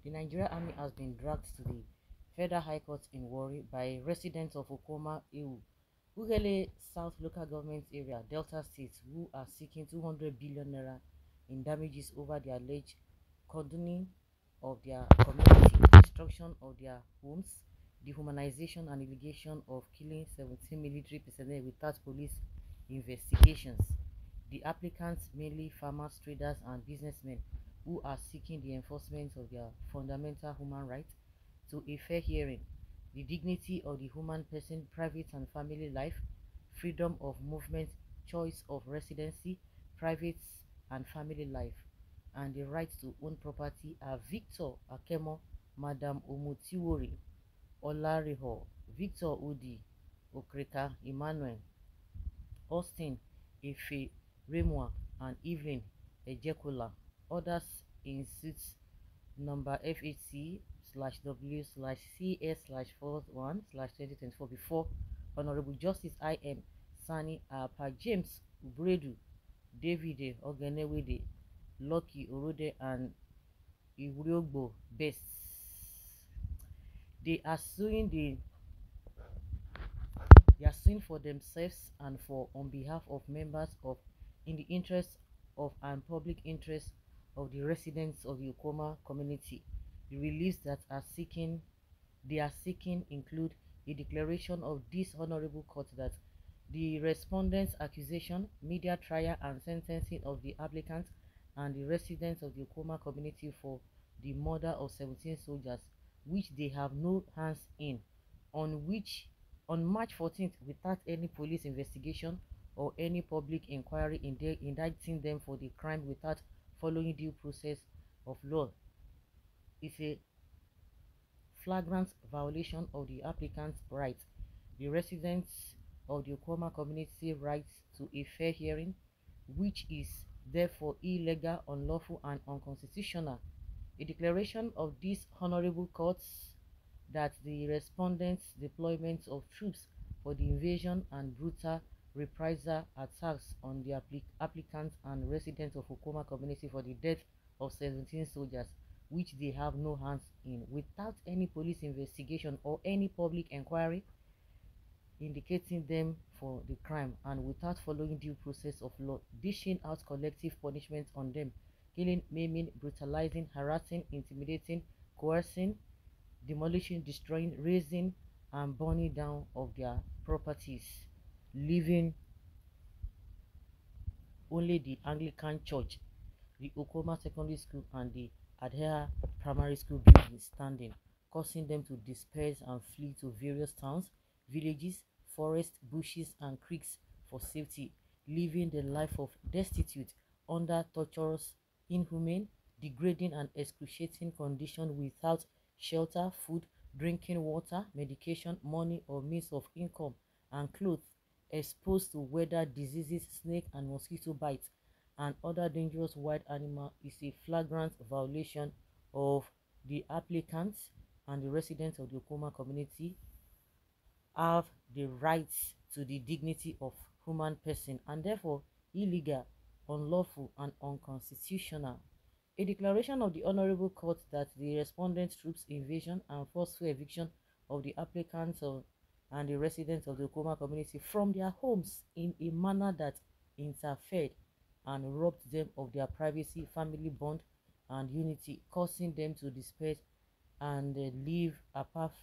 The Nigerian Army has been dragged to the Federal High Court in Warri by residents of Okuama, Ughelli South Local Government Area, Delta State, who are seeking 200 billion naira in damages over the alleged condoning of their community, destruction of their homes, dehumanization and allegation of killing 17 military personnel without police investigations. The applicants, mainly farmers, traders, and businessmen, who are seeking the enforcement of their fundamental human rights to a fair hearing, the dignity of the human person, private and family life, freedom of movement, choice of residency, private and family life, and the right to own property are Victor Akemo, Madam Omutiwori, Olariho, Victor Udi, Okreka Emmanuel, Austin Efe Remwa, and Evelyn Ejekola. Others in suits number FHC/W/CS/41/2024 before Honorable Justice I.M. Sani Apa James Ubredu, David Ogenewede, Lucky Orode, and Iwuriogbo Best. They are suing for themselves and for on behalf of members of in the interest of and public interest of the residents of the Okuama community. The reliefs that they are seeking include a declaration of this honorable court that the respondents' accusation, media trial and sentencing of the applicants and the residents of the Okuama community for the murder of 17 soldiers, which they have no hands in, on March 14th, without any police investigation or any public inquiry indicting them for the crime without following due process of law, is a flagrant violation of the applicant's rights, the residents of the Okuama community rights to a fair hearing, which is therefore illegal, unlawful, and unconstitutional. A declaration of these honorable courts that the respondents' deployment of troops for the invasion and brutal reprisal attacks on the applicants and residents of Okuama community for the death of 17 soldiers, which they have no hands in, without any police investigation or any public inquiry indicating them for the crime, and without following due process of law, dishing out collective punishment on them, killing, maiming, brutalizing, harassing, intimidating, coercing, demolishing, destroying, razing, and burning down of their properties, leaving only the Anglican Church, the Okuama Secondary School, and the Adhere Primary School buildings standing, causing them to disperse and flee to various towns, villages, forests, bushes, and creeks for safety, living the life of destitute under torturous, inhumane, degrading, and excruciating conditions without shelter, food, drinking water, medication, money, or means of income, and clothes, exposed to weather, diseases, snake and mosquito bites, and other dangerous wild animals, is a flagrant violation of the applicants and the residents of the Okuama community have the rights to the dignity of human person, and therefore illegal, unlawful, and unconstitutional. A declaration of the Honorable Court that the respondent troops' invasion and forceful eviction of the applicants and the residents of the Okuama community from their homes in a manner that interfered and robbed them of their privacy, family bond, and unity, causing them to disperse and live apart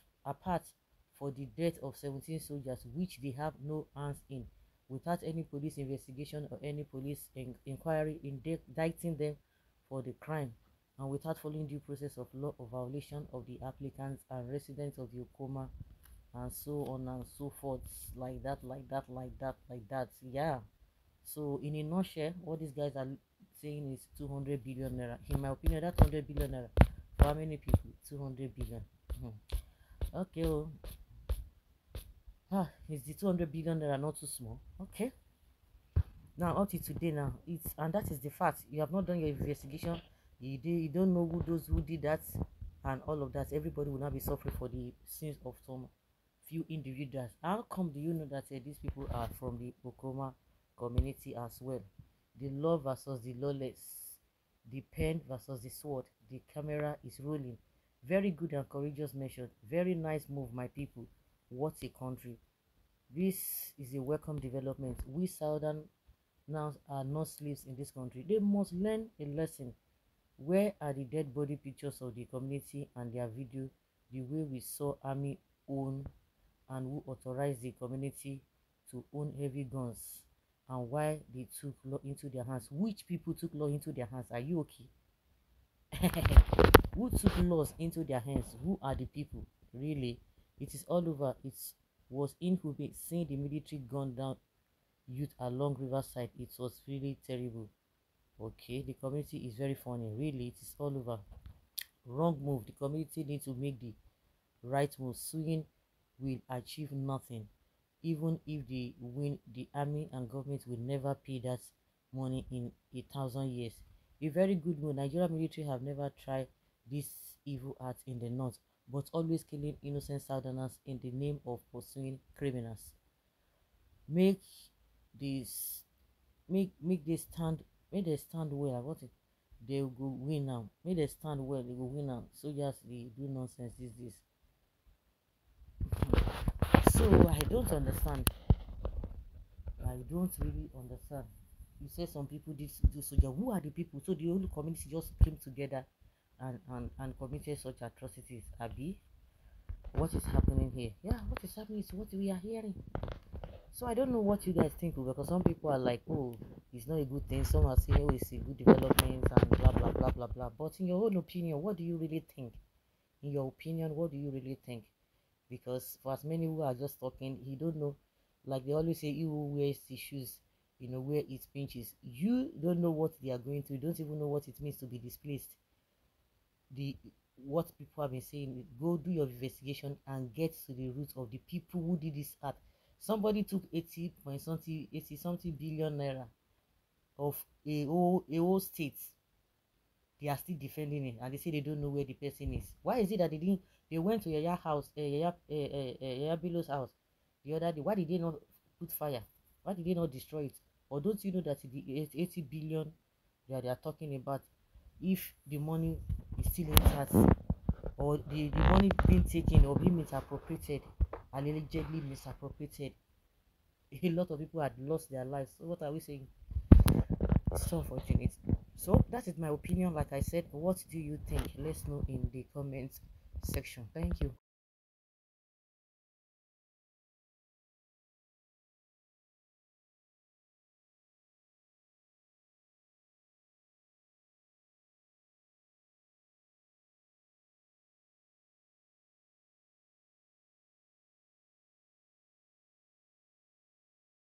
for the death of 17 soldiers, which they have no hands in, without any police investigation or any police inquiry indicting them for the crime, and without following due process of law or violation of the applicants and residents of the Okuama, and so on and so forth, like that. Yeah. So in a nutshell, what these guys are saying is 200 billion naira. In my opinion, that 200 billion naira for how many people? 200 billion. Okay. Is the 200 billion naira not too small? Okay. Now up to today, and that is the fact. You have not done your investigation. You don't know who did that, and all of that. Everybody will not be suffering for the sins of some few individuals. How come do you know that these people are from the Okuama community as well? The law versus the lawless. The pen versus the sword. The camera is rolling. Very good and courageous measure. Very nice move, my people. What a country. This is a welcome development. We Southern now are not slaves in this country. They must learn a lesson. Where are the dead body pictures of the community and their video, the way we saw army own and who authorized the community to own heavy guns, and why they took law into their hands? Which people took law into their hands? Are you okay? Who took laws into their hands? Who are the people? Really, it is all over. It was inhumane seeing the military gun down youth along riverside. It was really terrible. Okay, the community is very funny. Really, it is all over. Wrong move. The community needs to make the right move. Suing will achieve nothing. Even if they win, the army and government will never pay that money in 1,000 years. A very good move. Nigerian military have never tried this evil act in the north, but always killing innocent southerners in the name of pursuing criminals. Make this make they stand make they stand well. I want it. They will go win now. Make they stand well, they go win now. Soldiers they do nonsense these days. So I don't understand. I don't really understand. You say some people did do soldier. Who are the people? So the whole community just came together and committed such atrocities. Abi, what is happening here? Yeah, what is happening is what we are hearing. So I don't know what you guys think, because some people are like, oh, it's not a good thing. Some are saying, oh, it's a good development and blah blah blah blah blah. But in your own opinion, what do you really think? In your opinion, what do you really think? Because for as many who are just talking, he don't know. Like they always say, he who wears the shoes, where it pinches. You don't know what they are going through. You don't even know what it means to be displaced. The what people have been saying, go do your investigation and get to the root of the people who did this act. Somebody took 80 something billion naira of a whole state. They are still defending it, and they say they don't know where the person is. Why is it that they went to Yaya house, Yaya Bello's house the other day? Why did they not put fire? Why did they not destroy it? Or don't you know that the 80 billion that they are talking about, if the money is still intact, or the money being taken or being misappropriated, allegedly misappropriated, a lot of people had lost their lives. So what are we saying? It's so unfortunate. So that is my opinion. Like I said, what do you think? Let's know in the comments section. Thank you.